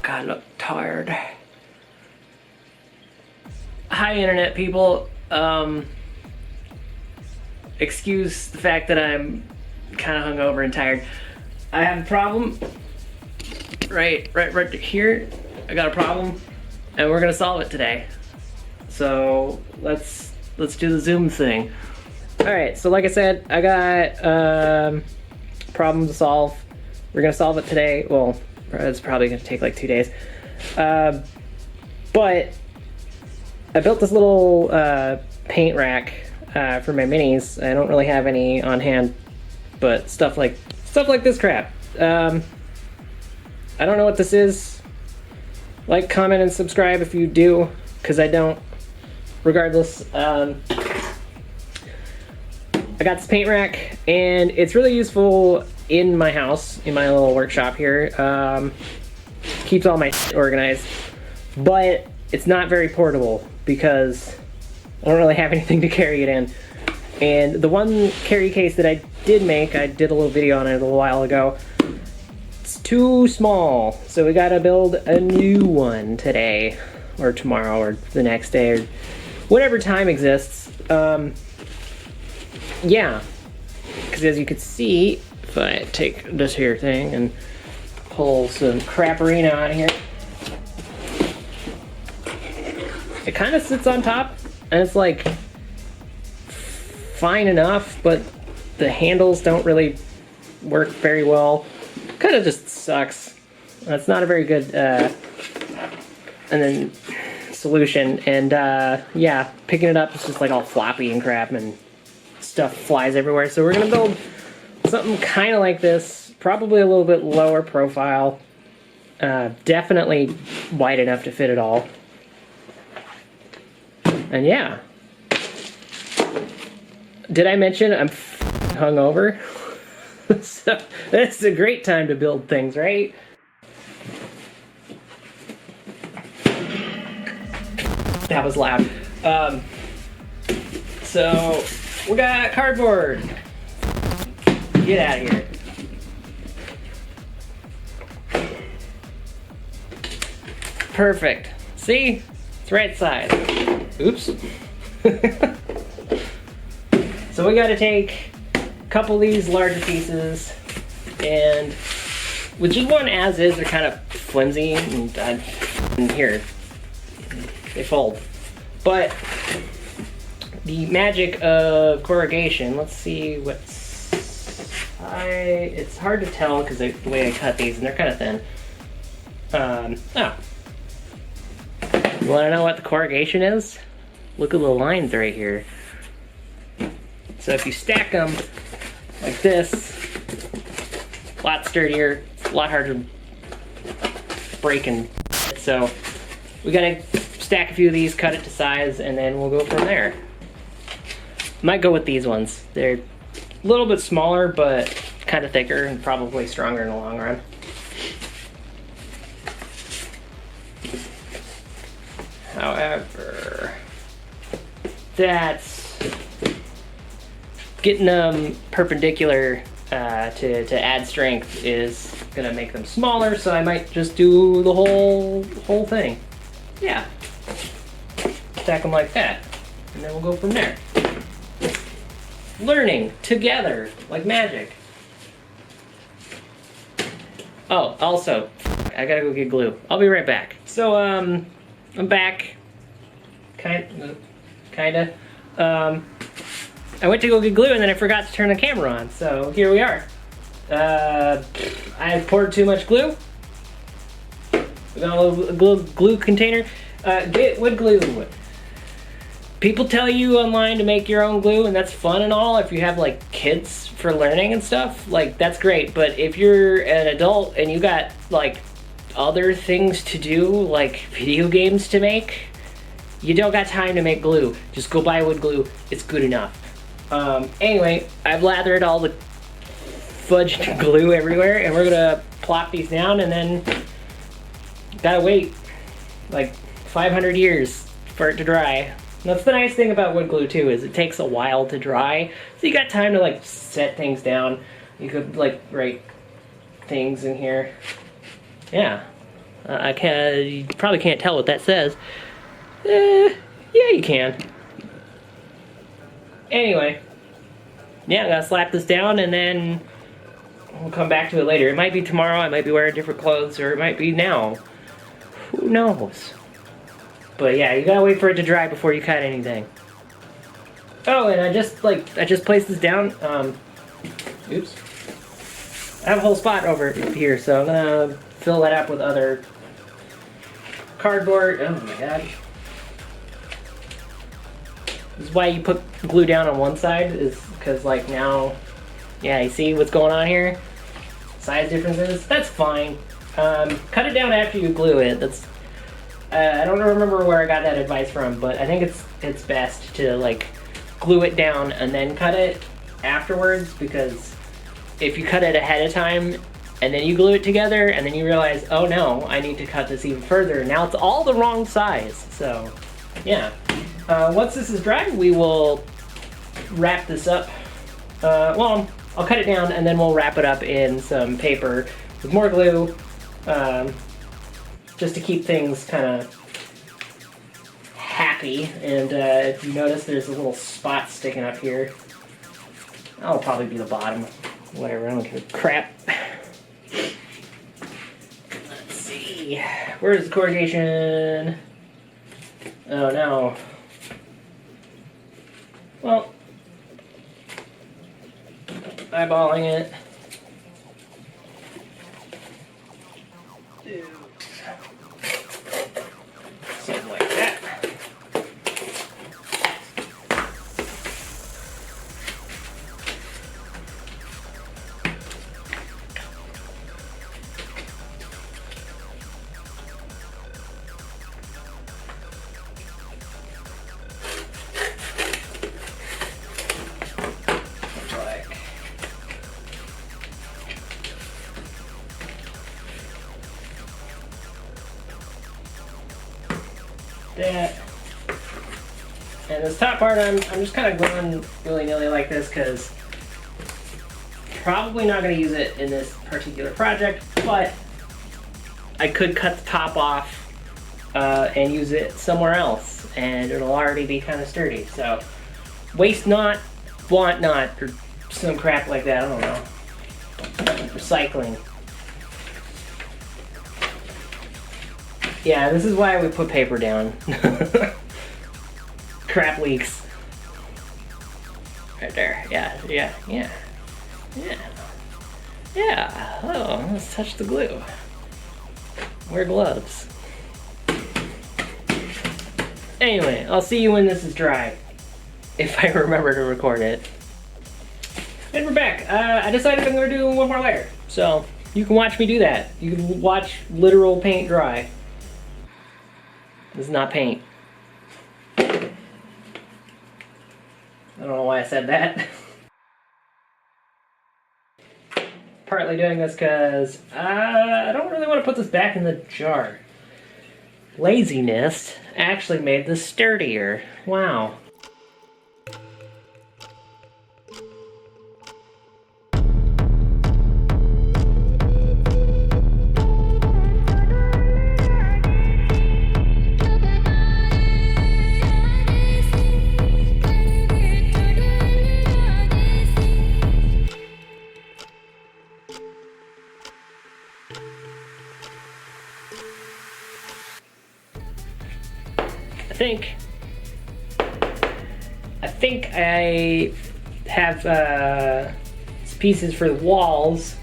God, I'm tired. Hi, internet people. Excuse the fact that I'm kind of hungover and tired. I have a problem. Right here. I got a problem, and we're gonna solve it today. So let's do the Zoom thing. All right. So like I said, I got problem to solve. We're gonna solve it today. Well, it's probably gonna take like 2 days. But I built this little paint rack for my minis. I don't really have any on hand, but stuff like this crap. I don't know what this is. Like, comment, and subscribe if you do, because I don't. Regardless, I got this paint rack, and it's really useful in my house, in my little workshop here. Keeps all my shit organized, but it's not very portable because I don't really have anything to carry it in. And the one carry case that I did make, I did a little video on it a little while ago, it's too small, so we gotta build a new one today, or tomorrow, or the next day, or whatever time exists. Yeah, because as you can see, if I take this here thing and pull some craparina out of here, it kind of sits on top, and it's like fine enough, but the handles don't really work very well. Kind of just sucks. It's not a very good solution, and yeah, picking it up is just like all floppy and crap, and stuff flies everywhere. So we're gonna build something kind of like this, probably a little bit lower profile, definitely wide enough to fit it all. And yeah, did I mention I'm hungover? So that's a great time to build things, right? That was loud. So we got cardboard. Get out of here. Perfect. See? It's right side. Oops. So we gotta take a couple of these larger pieces, and with just one as is, they're kind of flimsy, and here, they fold. But the magic of corrugation, let's see it's hard to tell because the way I cut these, and they're kind of thin. Oh. You want to know what the corrugation is? Look at the lines right here. So if you stack them like this, a lot sturdier, a lot harder to break and so we gotta stack a few of these, cut it to size, and then we'll go from there. Might go with these ones. They're a little bit smaller, but kind of thicker and probably stronger in the long run. However, that's getting them perpendicular to add strength is gonna make them smaller, so I might just do the whole thing. Yeah, stack them like that, and then we'll go from there. Learning together like magic. Oh, also, I gotta go get glue. I'll be right back. So I'm back. Kinda. I went to go get glue and then I forgot to turn the camera on, so here we are. I poured too much glue. We got a little glue container. Get wood glue. People tell you online to make your own glue, and that's fun and all if you have like kids for learning and stuff. Like, that's great, but if you're an adult and you got like other things to do, like video games to make, you don't got time to make glue. Just go buy wood glue. It's good enough. Anyway, I've lathered all the fudge glue everywhere, and we're gonna plop these down, and then gotta wait like 500 years for it to dry. That's the nice thing about wood glue too, is it takes a while to dry, so you got time to like set things down. You could like write things in here. Yeah. You probably can't tell what that says. Yeah, you can. Anyway. Yeah, I'm gonna slap this down and then we'll come back to it later. It might be tomorrow, I might be wearing different clothes, or it might be now. Who knows? But yeah, you gotta wait for it to dry before you cut anything. Oh, and I just placed this down. Oops. I have a whole spot over here, so I'm gonna fill that up with other cardboard. Oh my god. This is why you put glue down on one side, is because like now, yeah, you see what's going on here? Size differences? That's fine. Cut it down after you glue it. That's, I don't remember where I got that advice from, but I think it's best to like glue it down and then cut it afterwards, because if you cut it ahead of time and then you glue it together and then you realize, oh no, I need to cut this even further. Now it's all the wrong size. So yeah, once this is dry, we will wrap this up. Well, I'll cut it down and then we'll wrap it up in some paper with more glue, just to keep things kind of happy. And if you notice, there's a little spot sticking up here. That'll probably be the bottom. Whatever, I don't give a crap. Let's see. Where's the corrugation? Oh no. Well, eyeballing it. Something like that. That. And this top part, I'm just kind of going willy-nilly like this because probably not going to use it in this particular project, but I could cut the top off and use it somewhere else, and it'll already be kind of sturdy. So waste not, want not, or some crap like that. I don't know. Recycling. Yeah, this is why we put paper down. Crap leaks. Right there. Yeah. Oh, let's touch the glue. Wear gloves. Anyway, I'll see you when this is dry. If I remember to record it. And we're back. I decided I'm going to do one more layer. So, you can watch me do that. You can watch literal paint dry. This is not paint. I don't know why I said that. Partly doing this because I don't really want to put this back in the jar. Laziness actually made this sturdier. Wow. I think I have pieces for the walls,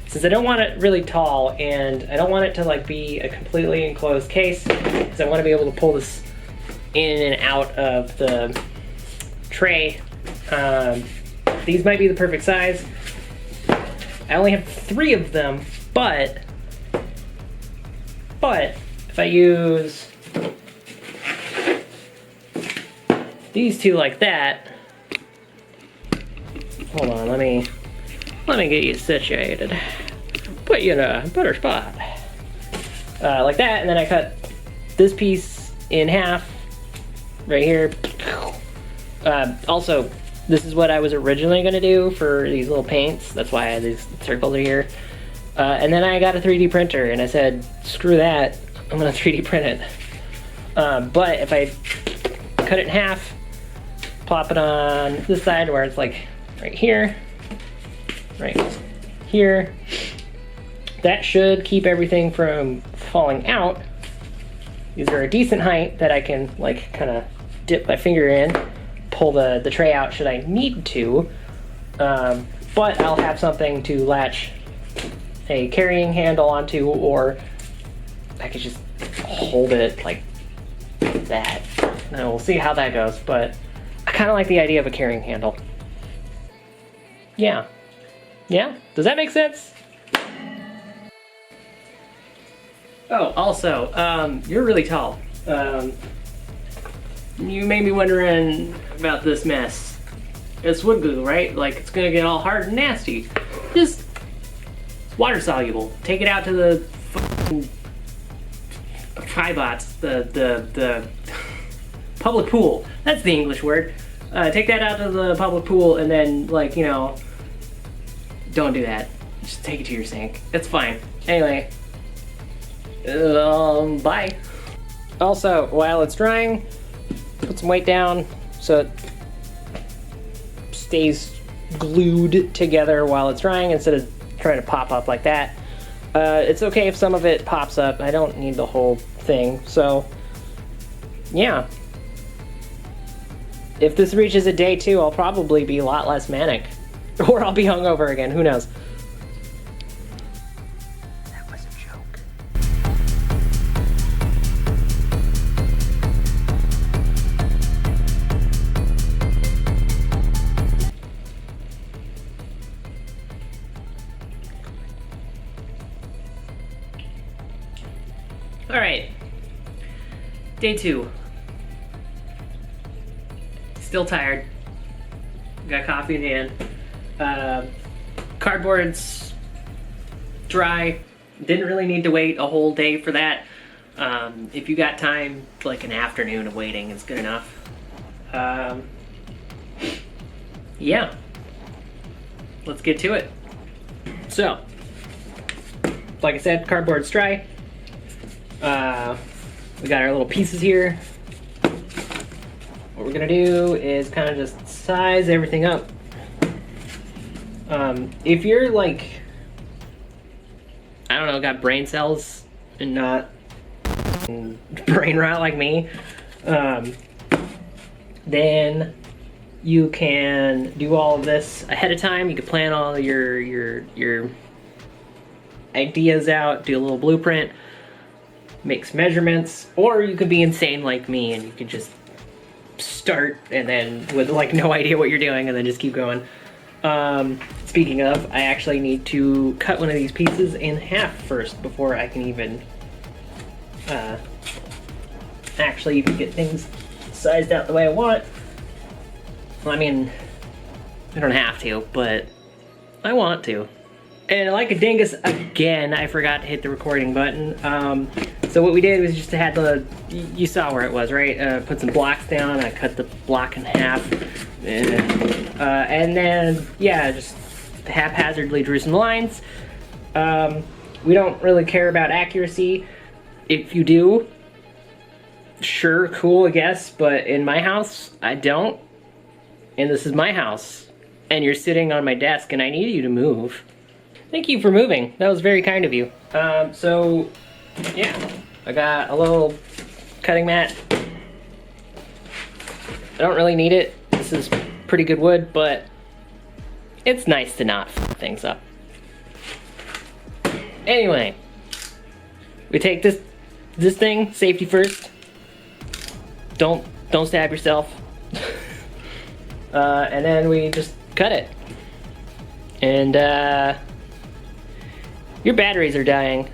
since I don't want it really tall and I don't want it to like be a completely enclosed case, because I want to be able to pull this in and out of the tray. These might be the perfect size. I only have 3 of them, but if I use these 2 like that, hold on, let me get you situated, put you in a better spot, like that, and then I cut this piece in half right here. Also, This is what I was originally gonna do for these little paints. That's why I had these circles are here. And then I got a 3D printer and I said, screw that, I'm gonna 3D print it. But if I cut it in half, plop it on this side where it's like right here, right here, that should keep everything from falling out. These are a decent height that I can like kind of dip my finger in, pull the tray out should I need to, but I'll have something to latch a carrying handle onto, or I could just hold it like that. And we'll see how that goes, but I kind of like the idea of a carrying handle. Yeah. Yeah? Does that make sense? Oh, also, you're really tall. You may be wondering about this mess. It's wood glue, right? Like, it's gonna get all hard and nasty. Just water soluble. Take it out to the fucking Tribots, the public pool. That's the English word. Take that out to the public pool and then, like, you know, don't do that. Just take it to your sink. It's fine. Anyway, bye. Also, while it's drying, put some weight down so it stays glued together while it's drying instead of trying to pop up like that. It's okay if some of it pops up. I don't need the whole thing, so yeah. If this reaches a day 2, I'll probably be a lot less manic. Or I'll be hungover again, who knows. That was a joke. All right, day 2. Still tired. Got coffee in hand. Cardboard's dry. Didn't really need to wait a whole day for that. If you got time, like an afternoon of waiting is good enough. Yeah. Let's get to it. So, like I said, cardboard's dry. We got our little pieces here. What we're gonna do is kind of just size everything up. If you're like, I don't know, got brain cells and not brain rot like me, then you can do all of this ahead of time. You can plan all your ideas out, do a little blueprint, make some measurements, or you could be insane like me and you could just start and then with like no idea what you're doing and then just keep going. Speaking of, I actually need to cut one of these pieces in half first before I can even actually even get things sized out the way I want. Well, I mean, I don't have to, but I want to. And like a dingus, again, I forgot to hit the recording button. So what we did was just had the, you saw where it was, right? Put some blocks down, I cut the block in half. And then, yeah, just haphazardly drew some lines. We don't really care about accuracy. If you do, sure, cool, I guess, but in my house, I don't. And this is my house. And you're sitting on my desk and I need you to move. Thank you for moving. That was very kind of you. So, yeah, I got a little cutting mat. I don't really need it. This is pretty good wood, but it's nice to not f things up. Anyway, we take this thing, safety first. Don't stab yourself. And then we just cut it. And your batteries are dying.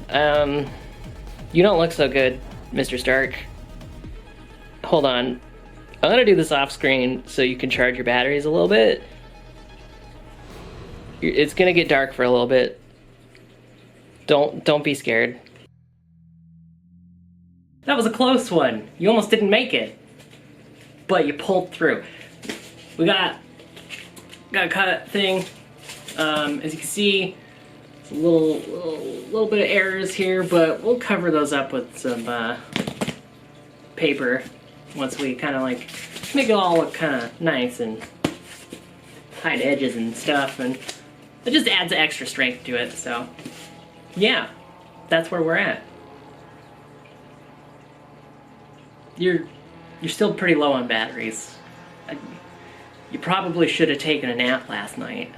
You don't look so good, Mr. Stark. Hold on. I'm gonna do this off screen so you can charge your batteries a little bit. It's gonna get dark for a little bit. Don't be scared. That was a close one. You almost didn't make it. But you pulled through. We got got a cut thing. As you can see, it's a little bit of errors here, but we'll cover those up with some paper once we kind of like make it all look kind of nice and hide edges and stuff, and it just adds extra strength to it. So yeah, that's where we're at. You're still pretty low on batteries. You probably should have taken a nap last night.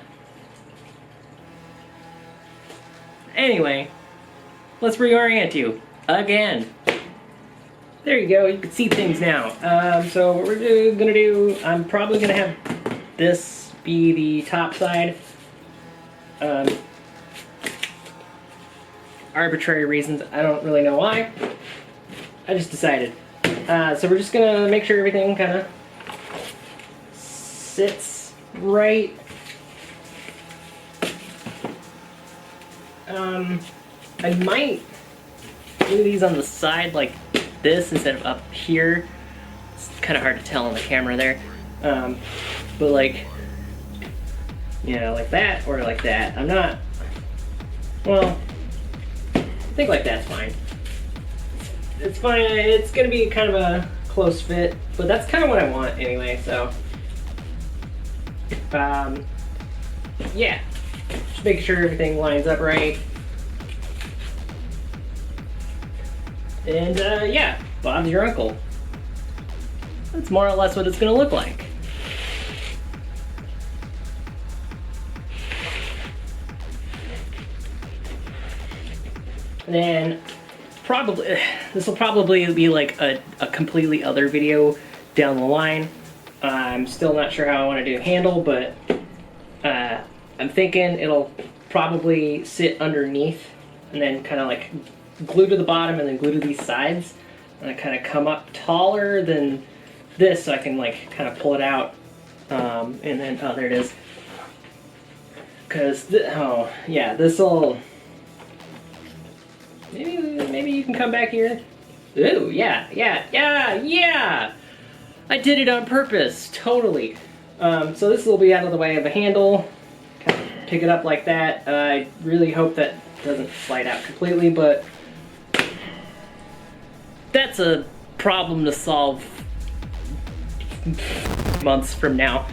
Anyway, let's reorient you again. There you go, you can see things now. So what we're gonna do, I'm probably gonna have this be the top side. Arbitrary reasons, I don't really know why. I just decided. So we're just gonna make sure everything kind of sits right. I might do these on the side like this instead of up here. It's kind of hard to tell on the camera there. But like, you know, like that or like that. I'm not, well, I think like that's fine. It's fine, it's gonna be kind of a close fit, but that's kind of what I want anyway, so. Yeah, just make sure everything lines up right. And yeah, Bob's your uncle. That's more or less what it's gonna look like. And then probably, this will probably be like a completely other video down the line. I'm still not sure how I want to do handle, but I'm thinking it'll probably sit underneath and then kind of like glue to the bottom and then glue to these sides. And I kind of come up taller than this so I can like kind of pull it out. And then, oh, there it is. Because, oh, yeah, this'll, maybe you can come back here. Ooh, yeah. I did it on purpose, totally. So this will be out of the way of a handle. Kind of pick it up like that. I really hope that doesn't slide out completely, but that's a problem to solve months from now.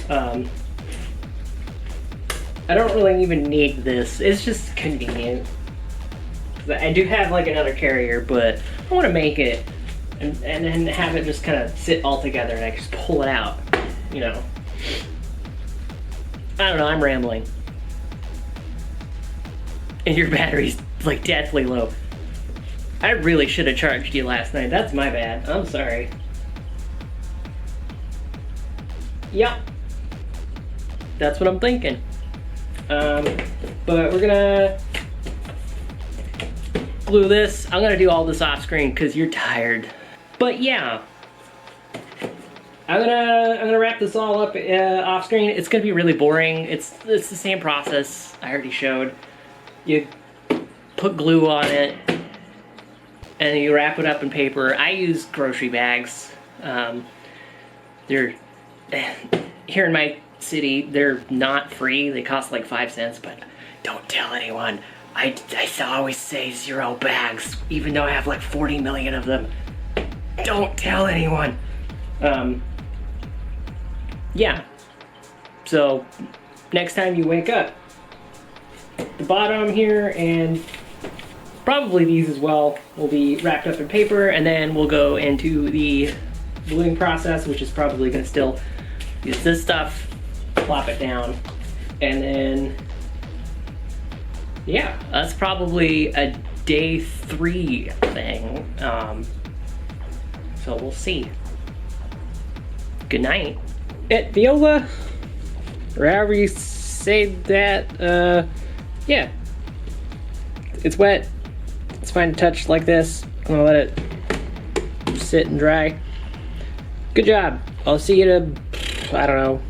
I don't really even need this. It's just convenient. I do have like another carrier, but I want to make it and then have it just kind of sit all together and I just pull it out, you know. I don't know, I'm rambling. And your battery's like deathly low. I really should have charged you last night. That's my bad. I'm sorry. Yep. That's what I'm thinking. But we're gonna glue this. I'm gonna do all this off screen because you're tired. But yeah, I'm gonna wrap this all up off screen. It's gonna be really boring. It's the same process I already showed. You put glue on it and you wrap it up in paper. I use grocery bags. They're here in my city. They're not free. They cost like 5 cents, but don't tell anyone. I always say 0 bags, even though I have like 40 million of them. Don't tell anyone. Yeah. So next time you wake up, the bottom here and probably these as well will be wrapped up in paper, and then we'll go into the gluing process, which is probably going to still use this stuff, plop it down, and then yeah, that's probably a day 3 thing. So we'll see. Good night. At Viola, or however you say that, yeah. It's wet. It's fine to touch like this. I'm gonna let it sit and dry. Good job. I'll see you in I don't know,